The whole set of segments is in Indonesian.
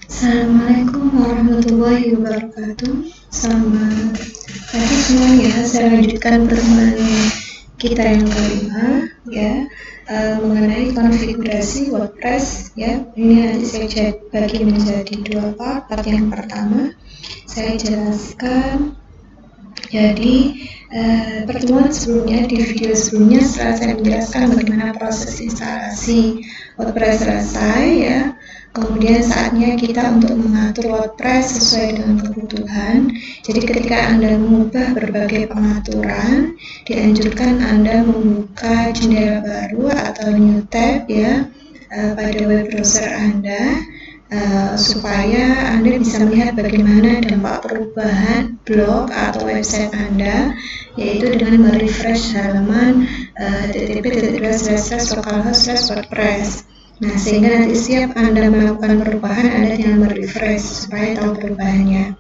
Assalamualaikum warahmatullahi wabarakatuh. Selamat pagi semuanya. Saya lanjutkan pertemuan kita yang kelima, ya, mengenai konfigurasi WordPress. Ya, ini nanti saya bagi menjadi dua part. Part yang pertama saya jelaskan. Jadi pertemuan sebelumnya, di video sebelumnya, setelah saya menjelaskan bagaimana proses instalasi WordPress selesai, ya, kemudian saatnya kita untuk mengatur WordPress sesuai dengan kebutuhan. Jadi ketika Anda mengubah berbagai pengaturan, dianjurkan Anda membuka jendela baru atau new tab, ya, pada web browser Anda, supaya Anda bisa melihat bagaimana dampak perubahan blog atau website Anda, yaitu dengan merefresh halaman http://localhost/wordpress. Nah, sehingga nanti setiap Anda melakukan perubahan, Anda tinggal merefresh supaya tahu perubahannya.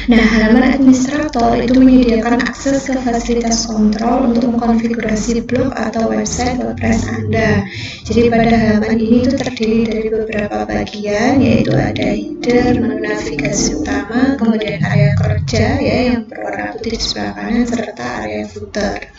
Nah, halaman administrator itu menyediakan akses ke fasilitas kontrol untuk mengkonfigurasi blog atau website WordPress Anda. Jadi pada halaman ini itu terdiri dari beberapa bagian, yaitu ada header, menu navigasi utama, kemudian area kerja, ya, yang berwarna putih di sebelah kanan, serta area footer.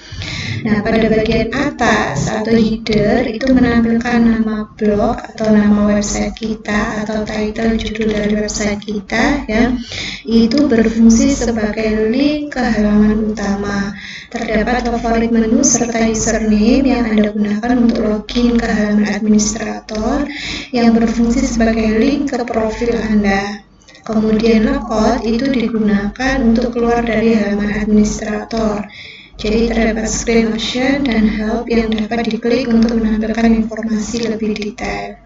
Nah, pada bagian atas atau header itu menampilkan nama blog atau nama website kita atau title judul dari website kita, ya. Itu berfungsi sebagai link ke halaman utama. Terdapat favorit menu serta username yang Anda gunakan untuk login ke halaman administrator yang berfungsi sebagai link ke profil Anda. Kemudian logout itu digunakan untuk keluar dari halaman administrator. Jadi terdapat screen option dan help yang dapat diklik untuk menampilkan informasi lebih detail.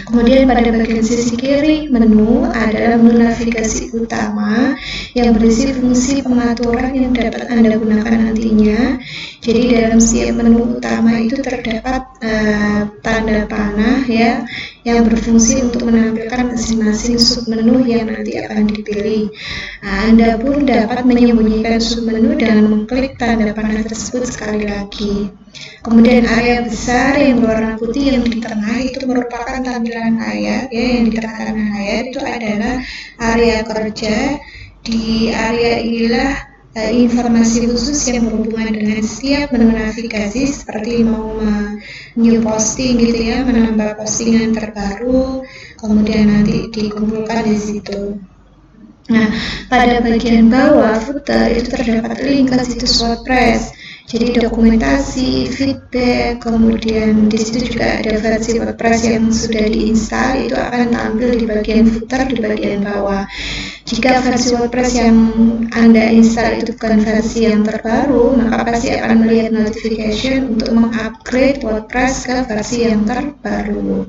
Kemudian pada bagian sisi kiri menu adalah menu navigasi utama yang berisi fungsi pengaturan yang dapat Anda gunakan nantinya. Jadi dalam setiap menu utama itu terdapat tanda panah, ya, yang berfungsi untuk menampilkan masing-masing submenu yang nanti akan dipilih. Nah, Anda pun dapat menyembunyikan submenu dengan mengklik tanda panah tersebut sekali lagi. Kemudian area besar yang berwarna putih yang di tengah itu merupakan tampilan layar, ya, yang di tengah tampilan layar itu adalah area kerja. Di area inilah informasi khusus yang berhubungan dengan setiap menu navigasi, seperti mau new posting gitu, ya, menambah postingan terbaru, kemudian nanti dikumpulkan di situ. Nah, pada bagian bawah footer itu terdapat link ke situs WordPress. Jadi dokumentasi, feedback, kemudian di situ juga ada versi WordPress yang sudah diinstal, itu akan tampil di bagian footer di bagian bawah. Jika versi WordPress yang Anda install itu bukan versi yang terbaru, maka pasti akan melihat notification untuk mengupgrade WordPress ke versi yang terbaru.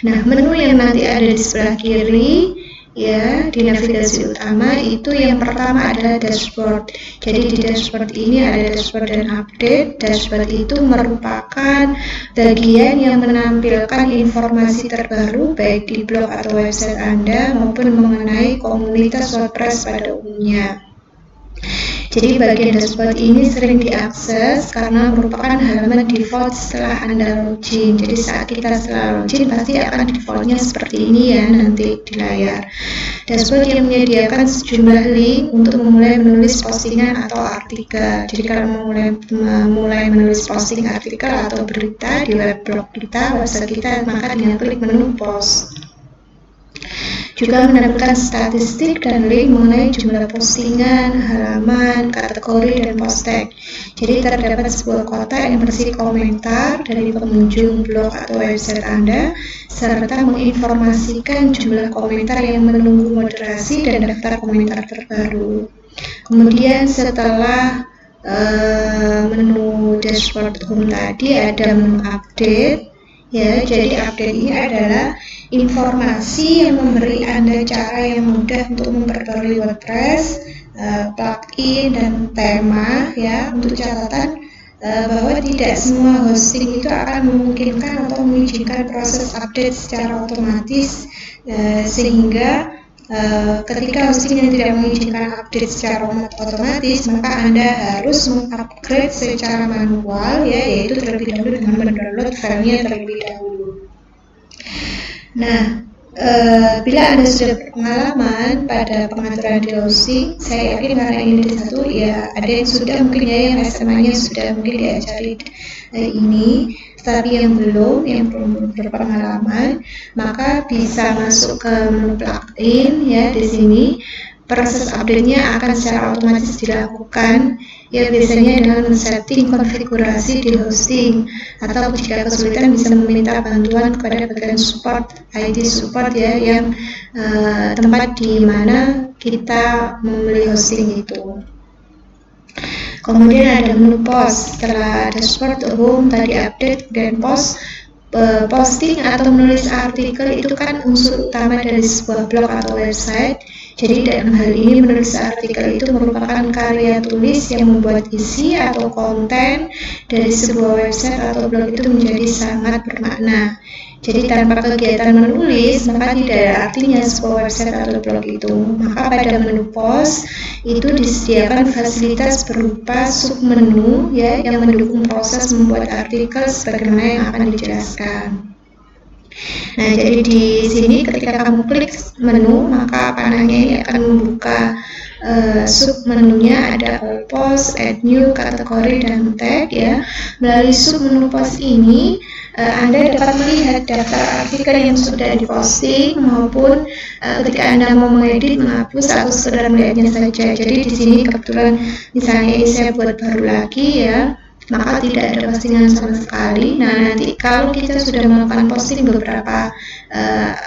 Nah, menu yang nanti ada di sebelah kiri, ya, di navigasi utama itu yang pertama adalah dashboard. Jadi di dashboard ini ada dashboard dan update. Dashboard itu merupakan bagian yang menampilkan informasi terbaru baik di blog atau website Anda maupun mengenai komunitas WordPress pada umumnya. Jadi bagian dashboard ini sering diakses karena merupakan halaman default setelah Anda login. Jadi saat kita setelah login pasti akan defaultnya seperti ini, ya, nanti di layar. Dashboard yang menyediakan sejumlah link untuk memulai menulis postingan atau artikel. Jadi kalau memulai menulis posting artikel atau berita di web blog kita, website kita, maka tinggal klik menu post. Juga menampilkan statistik dan link mengenai jumlah postingan, halaman, kategori, dan post tag. Jadi terdapat sebuah kotak yang berisi komentar dari pengunjung blog atau website Anda, serta menginformasikan jumlah komentar yang menunggu moderasi dan daftar komentar terbaru. Kemudian setelah menu dashboard home tadi ada menu update, ya. Jadi update ini adalah informasi yang memberi Anda cara yang mudah untuk memperbarui WordPress, plugin dan tema, ya. Untuk catatan bahwa tidak semua hosting itu akan memungkinkan atau mengizinkan proses update secara otomatis, sehingga ketika hosting yang tidak mengizinkan update secara otomatis, maka Anda harus mengupgrade secara manual, ya, yaitu terlebih dahulu dengan mendownload filenya terlebih dahulu. Nah, Bila Anda sudah berpengalaman pada pengaturan di hosting, saya yakin karena ini D1 ya ada yang sudah mungkin ya yang SMA-nya sudah mungkin diajari ini, tapi yang belum berpengalaman, maka bisa masuk ke menu plugin ya di sini. Proses update-nya akan secara otomatis dilakukan ya biasanya dengan men-setting konfigurasi di hosting atau jika kesulitan bisa meminta bantuan kepada bagian support IT support ya yang tempat di mana kita membeli hosting itu. Kemudian ada menu post, setelah dashboard home tadi update dan post. Posting atau menulis artikel itu kan unsur utama dari sebuah blog atau website. Jadi dalam hal ini menulis artikel itu merupakan karya tulis yang membuat isi atau konten dari sebuah website atau blog itu menjadi sangat bermakna. Jadi tanpa kegiatan menulis, maka tidak ada artinya sebuah website atau blog itu. Maka pada menu post itu disediakan fasilitas berupa submenu ya yang mendukung proses membuat artikel sebagaimana yang akan dijelaskan. Nah, jadi di sini ketika kamu klik menu, maka panahnya ini akan membuka submenunya ada all post, add new, kategori, dan tag ya. Melalui submenu post ini Anda dapat melihat daftar artikel yang sudah diposting maupun ketika Anda mau mengedit, menghapus atau sekedar melihatnya saja. Jadi di sini kebetulan misalnya ini saya buat baru lagi ya, maka tidak ada postingan sama sekali. Nah, nanti kalau kita sudah melakukan posting beberapa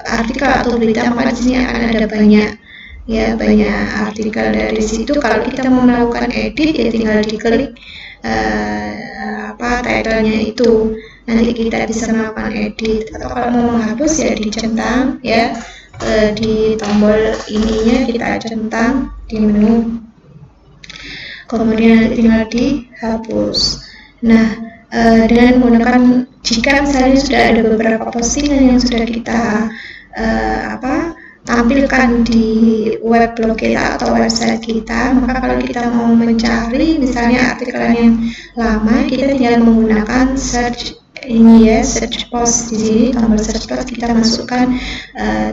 artikel atau berita, maka di sini akan ada banyak artikel dari situ. Kalau kita mau melakukan edit ya tinggal diklik title-nya itu, nanti kita bisa melakukan edit. Atau kalau mau menghapus ya dicentang ya di tombol ininya kita centang di menu, kemudian tinggal dihapus. Nah, dengan menggunakan jika misalnya sudah ada beberapa postingan yang sudah kita tampilkan di web blog kita atau website kita, maka kalau kita mau mencari misalnya artikel yang lama, kita tinggal menggunakan search ini ya, search post. Di sini tombol search post kita masukkan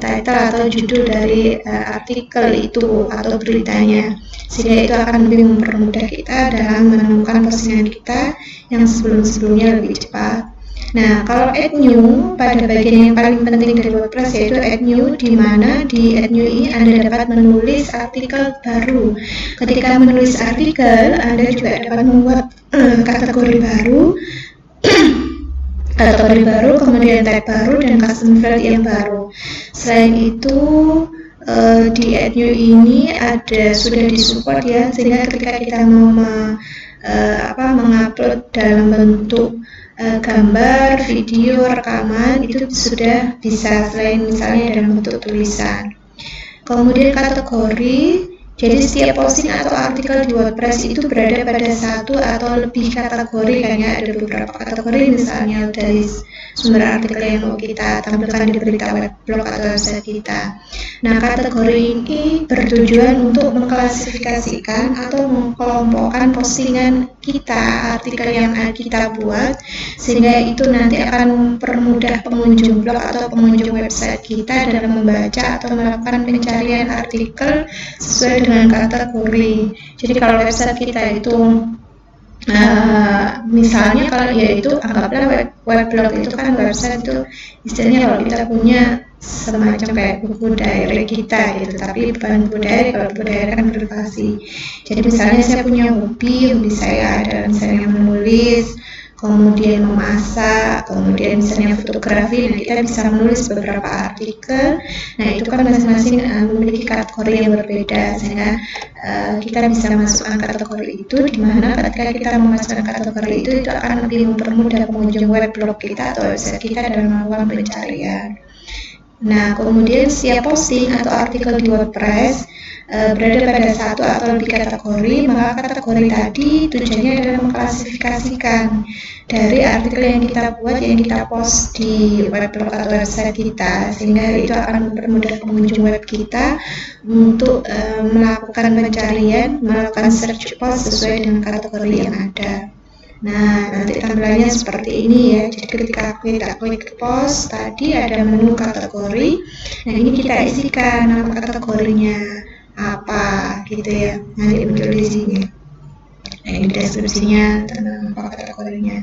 title atau judul dari artikel itu atau beritanya, sehingga itu akan lebih mempermudah kita dalam menemukan postingan kita yang sebelum-sebelumnya lebih cepat. Nah, kalau add new pada bagian yang paling penting dari WordPress yaitu add new, di mana di add new ini Anda dapat menulis artikel baru. Ketika menulis artikel, Anda juga dapat membuat kategori baru, kemudian tag baru dan custom field yang baru. Selain itu, di add new ini sudah disupport ya, sehingga ketika kita mau mengupload dalam bentuk gambar, video, rekaman itu sudah bisa selain misalnya dalam bentuk tulisan. Kemudian kategori, jadi setiap posting atau artikel di WordPress itu berada pada satu atau lebih kategori kan ya, ada beberapa kategori misalnya dari sumber artikel yang mau kita tampilkan di berita web blog atau website kita. Nah, kategori ini bertujuan untuk mengklasifikasikan atau mengkelompokkan postingan kita, artikel yang kita buat, sehingga itu nanti akan mempermudah pengunjung blog atau pengunjung website kita dalam membaca atau melakukan pencarian artikel sesuai dengan kategori. Jadi kalau website kita itu misalnya kalau yaitu anggaplah web blog itu kan website itu istilahnya kalau kita punya semacam kayak buku diary kita gitu, tapi bukan buku diary, kalau buku diary kan privasi. Jadi misalnya saya punya hobi saya adalah misalnya menulis, kemudian memasak, kemudian misalnya fotografi, nah kita bisa menulis beberapa artikel. Nah itu kan masing-masing memiliki kategori yang berbeda, sehingga kita bisa masukkan kategori itu, di mana ketika kita memasukkan kategori itu akan lebih mempermudah pengunjung web blog kita atau website kita dalam melakukan pencarian. Nah, kemudian setiap posting atau artikel di WordPress berada pada satu atau lebih kategori, maka kategori tadi tujuannya adalah mengklasifikasikan dari artikel yang kita buat, yang kita post di web blog atau website kita, sehingga itu akan mempermudah pengunjung web kita untuk melakukan pencarian, melakukan search post sesuai dengan kategori yang ada. Nah, nanti tampilannya seperti ini ya. Jadi ketika kita klik post, tadi ada menu kategori. Nah, ini kita isikan nama kategorinya apa gitu ya. Nanti muncul di sini. Nah, ini deskripsinya tentang apa kategorinya.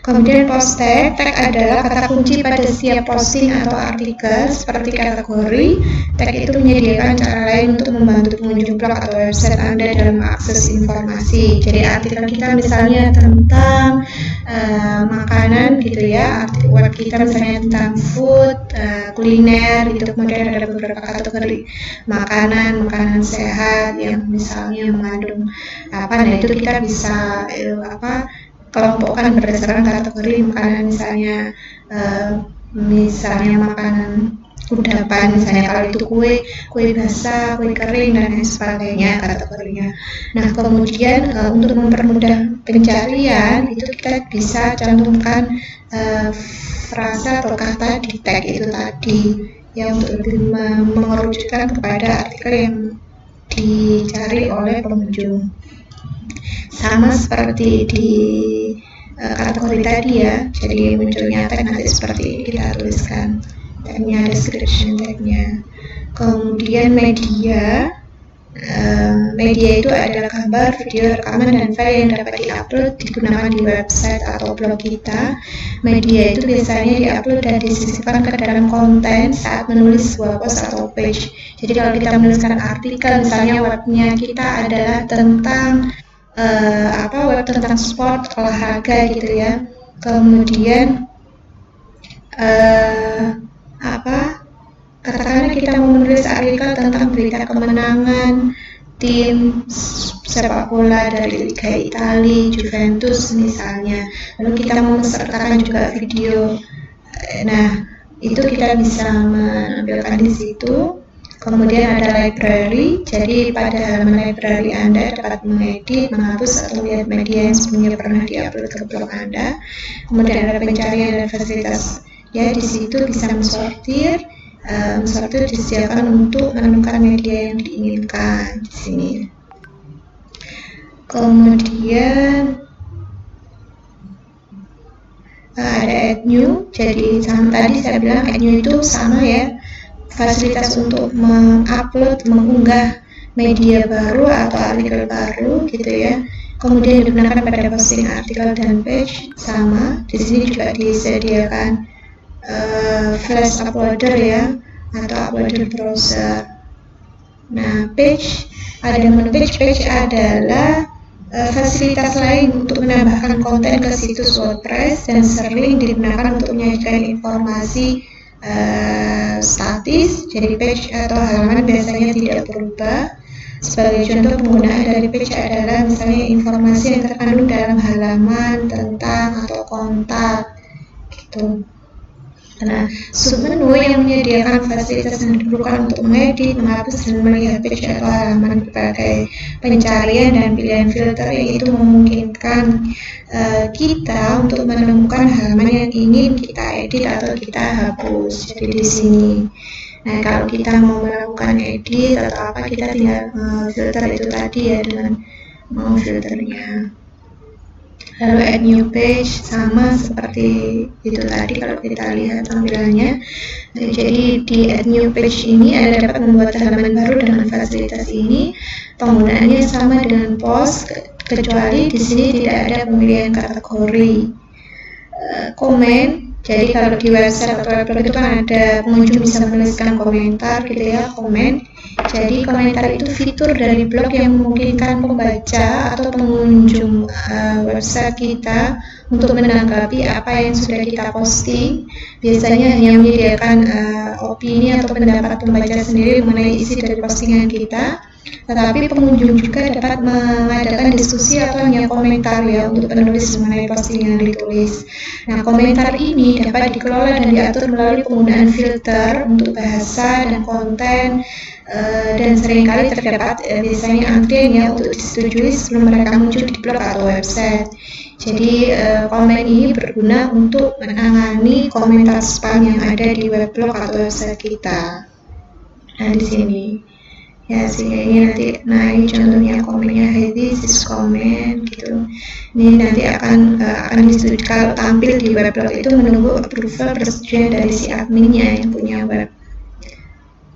Kemudian post tag adalah kata kunci pada setiap posting atau artikel seperti kategori. Tag itu menyediakan cara lain untuk membantu pengunjung blog atau website Anda dalam mengakses informasi. Jadi artikel kita misalnya tentang makanan gitu ya, artikel web kita misalnya tentang food, kuliner gitu. Kemudian ada beberapa kategori makanan sehat yang misalnya mengandung apa, nah itu kita bisa kelompokkan berdasarkan kategori makanan, misalnya makanan kudapan, misalnya kalau itu kue basah, kue kering dan lain sebagainya kategorinya. Nah, kemudian untuk mempermudah pencarian itu kita bisa cantumkan frasa atau kata di tag itu tadi ya, untuk lebih mengerucutkan kepada artikel yang dicari oleh pengunjung. Sama seperti di kategori tadi ya, jadi munculnya tag nanti seperti ini kita tuliskan tagnya, description tagnya. Kemudian media itu adalah gambar, video, rekaman, dan file yang dapat diupload digunakan di website atau blog kita. Media itu biasanya diupload dan disisipkan ke dalam konten saat menulis sebuah post atau page. Jadi kalau kita menuliskan artikel, misalnya webnya kita adalah tentang web tentang sport, olahraga gitu ya. Kemudian katakanlah kita mau menulis artikel tentang berita kemenangan tim sepak bola dari Liga Italia, Juventus misalnya, lalu kita mau mensertakan juga video. Nah, itu kita bisa menampilkan di situ. Kemudian ada library, jadi pada halaman library Anda dapat mengedit, menghapus, atau melihat media yang sebelumnya pernah diupload ke blog Anda. Kemudian ada pencarian dan fasilitas, ya di situ bisa mensortir, disediakan untuk menemukan media yang diinginkan di sini. Kemudian ada add new, jadi sama tadi saya bilang add new itu sama ya, fasilitas untuk mengupload, mengunggah media baru atau artikel baru gitu ya. Kemudian digunakan pada posting artikel dan page, sama. Di sini juga disediakan flash uploader ya, atau uploader browser. Nah, page, ada menu page adalah fasilitas lain untuk menambahkan konten ke situs WordPress dan sering digunakan untuk menyajikan informasi statis. Jadi page atau halaman biasanya tidak berubah. Sebagai contoh penggunaan dari page adalah misalnya informasi yang terkandung dalam halaman, tentang, atau kontak gitu. Nah, submenu yang menyediakan fasilitas yang diperlukan untuk mengedit, menghapus, dan melihat page atau halaman berbagai pencarian dan pilihan filter yang itu memungkinkan kita untuk menemukan halaman yang ingin kita edit atau kita hapus. Jadi di sini. Nah, kalau kita mau melakukan edit atau apa, kita tinggal filter itu tadi ya, dengan mau filternya. Lalu add new page, sama seperti itu tadi kalau kita lihat tampilannya. Nah, jadi di add new page ini Anda dapat membuat halaman baru dengan fasilitas ini. Penggunaannya sama dengan post, kecuali di sini tidak ada pemilihan kategori. Komen, jadi kalau di website atau blog itu kan ada pengunjung bisa menuliskan komentar gitu ya, komen. Jadi komentar itu fitur dari blog yang memungkinkan pembaca atau pengunjung website kita untuk menanggapi apa yang sudah kita posting. Biasanya hanya menyediakan opini atau pendapat pembaca sendiri mengenai isi dari postingan kita. Tetapi pengunjung juga dapat mengadakan diskusi atau hanya komentar ya untuk penulis mengenai postingan yang ditulis. Nah, komentar ini dapat dikelola dan diatur melalui penggunaan filter untuk bahasa dan konten, dan seringkali terdapat biasanya antrian ya untuk disetujui sebelum mereka muncul di blog atau website. Jadi komen ini berguna untuk menangani komentar spam yang ada di web blog atau website kita. Nah, di sini ya, sehingga ini nanti, nah ini contohnya komennya, hey, this is comment gitu. Ini nanti akan disetujui kalau tampil di webblog itu menunggu approval persetujuan dari si adminnya yang punya web.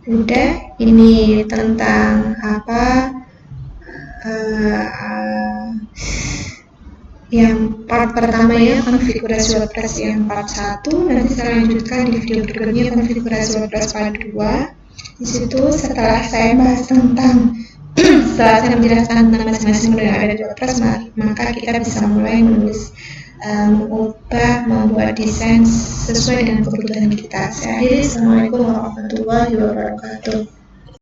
Udah, ini tentang apa, yang part pertama ya, konfigurasi WordPress yang part 1. Nanti saya lanjutkan di video berikutnya konfigurasi WordPress part 2. Di situ setelah saya bahas tentang setelah saya menjelaskan tentang masing-masing model yang ada di WordPress, maka kita bisa mulai menulis, mengubah, membuat desain sesuai dengan kebutuhan kita. Saya akhiri, assalamualaikum warahmatullahi wabarakatuh.